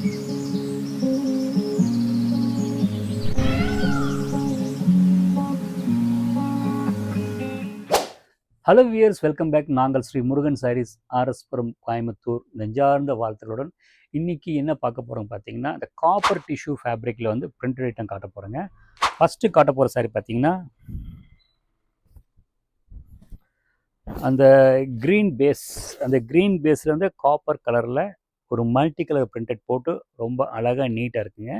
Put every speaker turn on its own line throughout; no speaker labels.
Hello wears, welcome back. நாங்கள் ஸ்ரீ முருகன் சாரீஸ், ஆர்எஸ்புரம், கோயம்புத்தூர். நெஞ்சார்ந்த வாழ்த்துக்களுடன் இன்றைக்கி என்ன பார்க்க போகிறோம் பார்த்தீங்கன்னா, இந்த காப்பர் டிஷ்யூ ஃபேப்ரிக்கில் வந்து பிரிண்டட் ஐட்டம் காட்ட போகிறேங்க. ஃபஸ்ட்டு காட்ட போகிற சாரீ பார்த்தீங்கன்னா, அந்த க்ரீன் பேஸ், அந்த க்ரீன் பேஸில் வந்து காப்பர் கலரில் ஒரு மல்டி கலர் பிரிண்டட் போட்டு ரொம்ப அழகாக நீட்டாக இருக்குங்க.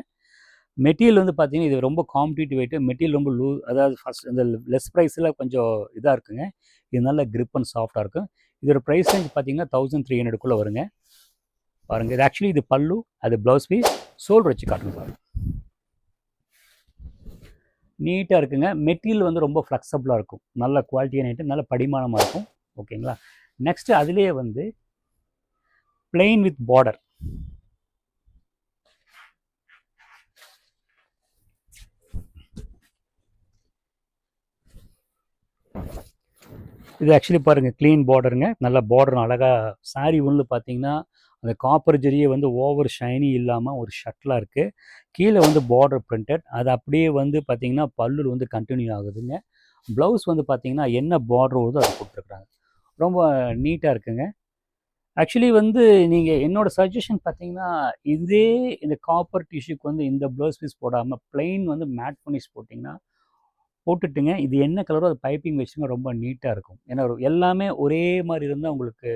மெட்டீரியல் வந்து பார்த்தீங்கன்னா, இது ரொம்ப காம்படிட்டிவ் வெயிட்டு. மெட்டீரியல் ரொம்ப அதாவது ஃபஸ்ட் இந்த லெஸ் ப்ரைஸில் கொஞ்சம் இதாக இருக்குங்க. இது நல்ல கிரிப் அண்ட் சாஃப்டாக இருக்கும். இதோட ப்ரைஸ் ரேஞ்ச் பார்த்தீங்கன்னா 1300 வருங்க. பாருங்கள், இது ஆக்சுவலி இது பல்லு, அது ப்ளவுஸ் பீஸ். ஷோல்டர் வச்சு காட்டுங்க பாருங்கள். நீட்டாக இருக்குங்க. மெட்டீரியல் வந்து ரொம்ப ஃப்ளெக்சபிளாக இருக்கும். நல்ல குவாலிட்டியான ஐட்டம், நல்ல படிமானமாக இருக்கும். ஓகேங்களா. நெக்ஸ்ட்டு அதுலேயே வந்து பிளெயின் வித் பார்டர். இது ஆக்சுவலி பாருங்கள், க்ளீன் பார்டருங்க. நல்ல பார்டர் அழகாக சாரீ ஒன்று பார்த்தீங்கன்னா அந்த காப்பர் ஜெரியை வந்து ஓவர் ஷைனி இல்லாமல் ஒரு ஷர்ட்லாம் இருக்குது. கீழே வந்து பார்டர் பிரிண்டட். அது அப்படியே வந்து பார்த்திங்கன்னா பல்லுல வந்து கண்டினியூ ஆகுதுங்க. ப்ளவுஸ் வந்து பார்த்திங்கன்னா என்ன பார்டர் வருதோ அதை கொடுத்துருக்குறாங்க. ரொம்ப நீட்டாக இருக்குங்க. ஆக்சுவலி வந்து நீங்கள் என்னோடய சஜஷன் பார்த்தீங்கன்னா, இதே இந்த காப்பர் டிஷ்யூக்கு வந்து இந்த ப்ளவுஸ் பீஸ் போடாமல் பிளெயின் வந்து மேட் ஃபினிஷ் போட்டிங்கன்னா போட்டுட்டுங்க, இது என்ன கலரோ அது பைப்பிங் வச்சுங்க, ரொம்ப நீட்டாக இருக்கும். ஏன்னா எல்லாமே ஒரே மாதிரி இருந்தால் உங்களுக்கு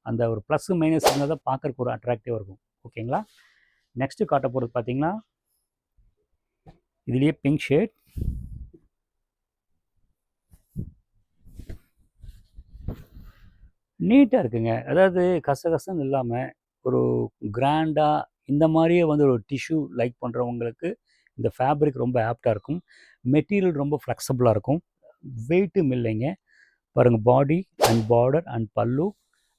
அந்த ஒரு ப்ளஸ் மைனஸ் இருந்தால் தான் பார்க்குறக்கு ஒரு அட்ராக்டிவாக இருக்கும். ஓகேங்களா. நெக்ஸ்ட்டு காட்ட போகிறது பார்த்தீங்கன்னா, இதுலேயே பிங்க் ஷேட். நீட்டாக இருக்குங்க. அதாவது கசகசன்னு இல்லாமல் ஒரு கிராண்டாக இந்த மாதிரியே வந்து ஒரு டிஷ்யூ லைக் பண்ணுறவங்களுக்கு இந்த ஃபேப்ரிக் ரொம்ப ஆப்டாக இருக்கும். மெட்டீரியல் ரொம்ப ஃப்ளெக்சிபிளாக இருக்கும். வெயிட்டும் இல்லைங்க. பாருங்கள், பாடி அண்ட் பார்டர் அண்ட் பல்லு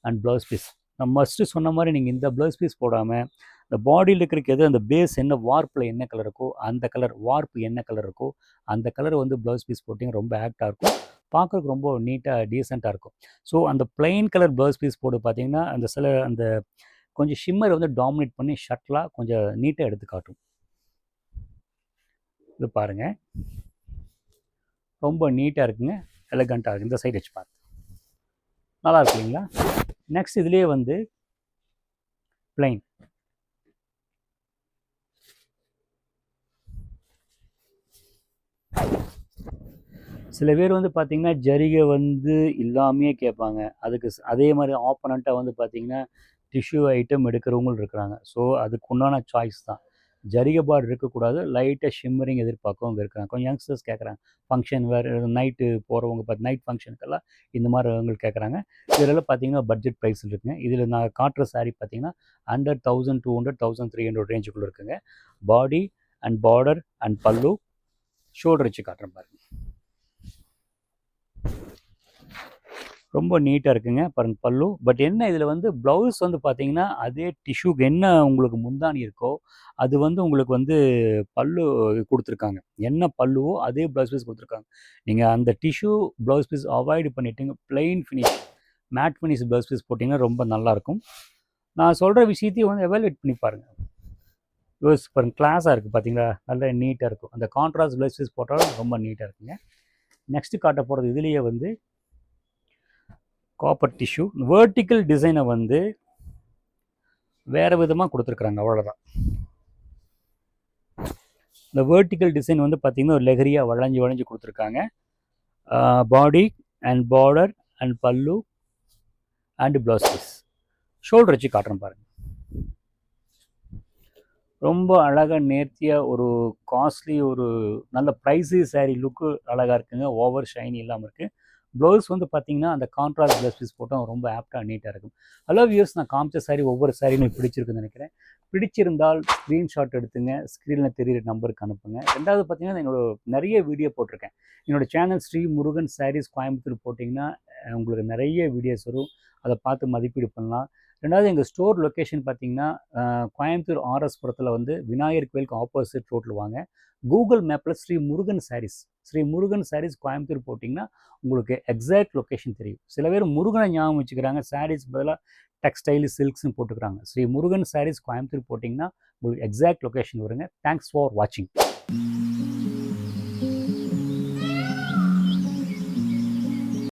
அண்ட் ப்ளவுஸ் பீஸ். நான் மஸ்ட்டு சொன்ன மாதிரி நீங்கள் இந்த ப்ளவுஸ் பீஸ் போடாமல் இந்த பாடியில் இருக்கிறக்கு எது அந்த பேஸ் என்ன வார்ப்பில் என்ன கலர் இருக்கோ அந்த கலர், வார்ப்பு என்ன கலர் இருக்கோ அந்த கலர் வந்து ப்ளவுஸ் பீஸ் போட்டிங்க ரொம்ப ஆக்டாக இருக்கும். பார்க்குறதுக்கு ரொம்ப நீட்டாக டீசெண்டாக இருக்கும். ஸோ அந்த பிளெயின் கலர் ப்ளவுஸ் பீஸ் போட்டு பார்த்தீங்கன்னா அந்த சில அந்த கொஞ்சம் ஷிம்மர் வந்து டாமினேட் பண்ணி ஷர்ட்லாம் கொஞ்சம் நீட்டாக எடுத்து காட்டும். இது பாருங்கள், ரொம்ப நீட்டாக இருக்குங்க, எலகண்ட்டாக இருக்குது. இந்த சைடு வச்சு பார்த்து நல்லா இருக்கு இல்லைங்களா. நெக்ஸ்ட் இதுலேயே வந்து பிளைன். சில பேர் வந்து பார்த்திங்கன்னா ஜரிகை வந்து இல்லாமையே கேட்பாங்க. அதுக்கு அதே மாதிரி ஆப்போனண்ட்டாக வந்து பார்த்திங்கன்னா டிஷ்யூ ஐட்டம் எடுக்கிறவங்களும் இருக்கிறாங்க. ஸோ அதுக்கு உண்டான சாய்ஸ் தான். ஜரிகை பார்டர் இருக்கக்கூடாது, லைட்டாக ஷிம்மரிங் எதிர்பார்க்கவங்க இருக்கிறாங்க. கொஞ்சம் யங்ஸ்டர்ஸ் கேட்குறாங்க, ஃபங்க்ஷன் வேறு நைட்டு போகிறவங்க பார்த்து நைட் ஃபங்க்ஷனுக்கெல்லாம் இந்த மாதிரி அவங்களுக்கு கேட்குறாங்க. இதெல்லாம் பார்த்திங்கன்னா பட்ஜெட் ப்ரைஸ் இருக்குங்க. இதில் நான் காட்டுற சாரீ பார்த்திங்கன்னா அண்டர் 1200 1300 ரேஞ்சுக்குள்ளே இருக்குங்க. பாடி அண்ட் பார்டர் அண்ட் பல்லு, ஷோல்டர் வச்சு காட்டுறேன் பாருங்கள். ரொம்ப நீட்டாக இருக்குங்க. பாருங்கள் பல்லு. பட் என்ன இதில் வந்து ப்ளவுஸ் வந்து பார்த்தீங்கன்னா அதே டிஷ்யூக்கு என்ன உங்களுக்கு முந்தானி இருக்கோ அது வந்து உங்களுக்கு வந்து பல்லு கொடுத்துருக்காங்க. என்ன பல்லுவோ அதே ப்ளவுஸ் பீஸ் கொடுத்துருக்காங்க. நீங்கள் அந்த டிஷ்யூ ப்ளவுஸ் பீஸ் அவாய்டு பண்ணிவிட்டுங்க, plain finish matte finish blouse piece போட்டிங்கன்னா ரொம்ப நல்லாயிருக்கும். நான் சொல்கிற விஷயத்தையும் வந்து எவாலுவேட் பண்ணி பாருங்கள். யோசிச்சு பாருங்கள், கிளாஸாக இருக்குது பார்த்தீங்களா, நல்லா நீட்டாக இருக்கும். அந்த கான்ட்ராஸ்ட் ப்ளவுஸ் பீஸ் போட்டாலும் ரொம்ப நீட்டாக இருக்குங்க. நெக்ஸ்ட்டு காட்ட போகிறது இதுலேயே வந்து காப்பர் டிஷ்யூ. வேர்ட்டிக்கல் டிசைனை வந்து வேறு விதமாக கொடுத்துருக்குறாங்க, அவ்வளோதான். இந்த வேர்ட்டிக்கல் டிசைன் வந்து பார்த்திங்கன்னா ஒரு லெகரியாக வளைஞ்சு கொடுத்துருக்காங்க. பாடி அண்ட் பார்டர் அண்ட் பல்லு அண்ட் ப்ளவுஸ் பீஸ். ஷோல்டர் வச்சு காட்டுறேன் பாருங்கள். ரொம்ப அழகாக நேர்த்தியாக ஒரு காஸ்ட்லி ஒரு நல்ல ப்ரைஸி சாரீ லுக்கு அழகாக இருக்குங்க. ஓவர் ஷைனி இல்லாமல் இருக்குது. ப்ளவுஸ் வந்து பார்த்திங்கன்னா அந்த கான்ட்ராஸ்ட் ப்ளவுஸ் பீஸ் போட்டால் ரொம்ப ஆப்டாக நீட்டாக இருக்கும். ஹலோ வியூஸ், நான் காமிச்ச சாரீ ஒவ்வொரு சாரியும் பிடிச்சிருக்குன்னு நினைக்கிறேன். பிடிச்சிருந்தால் ஸ்க்ரீன்ஷாட் எடுத்துங்க, ஸ்க்ரீனில் தெரியிற நம்பருக்கு அனுப்புங்க. ரெண்டாவது பார்த்திங்கன்னா என்னோட நிறைய வீடியோ போட்டிருக்கேன். என்னோடய சேனல் ஸ்ரீ முருகன் சாரீஸ் கோயம்புத்தூர் போட்டிங்கன்னா உங்களுக்கு நிறைய வீடியோஸ் வரும். அதை பார்த்து மதிப்பீடு பண்ணலாம். ரெண்டாவது எங்கள் ஸ்டோர் லொக்கேஷன் பார்த்தீங்கன்னா கோயம்புத்தூர் ஆர்எஸ் புரத்தில் வந்து விநாயகர் கோயிலுக்கு ஆப்போசிட் ரோட்டில் வாங்க. கூகுள் மேப்பில் ஸ்ரீ முருகன் சாரீஸ் கோயம்புத்தூர் போட்டிங்கன்னா உங்களுக்கு எக்ஸாக்ட் லொக்கேஷன் தெரியும். சில பேர் முருகனை ஞாபகம் வச்சுக்கிறாங்க, சாரீஸ் பதிலாக டெக்ஸ்டைல் சில்க்ஸ்னு போட்டுக்கிறாங்க. ஸ்ரீ முருகன் சாரீஸ் கோயம்புத்தூர் போட்டிங்கன்னா உங்களுக்கு எக்ஸாக்ட் லொக்கேஷன் வருங்க. தேங்க்ஸ் ஃபார் வாட்சிங்.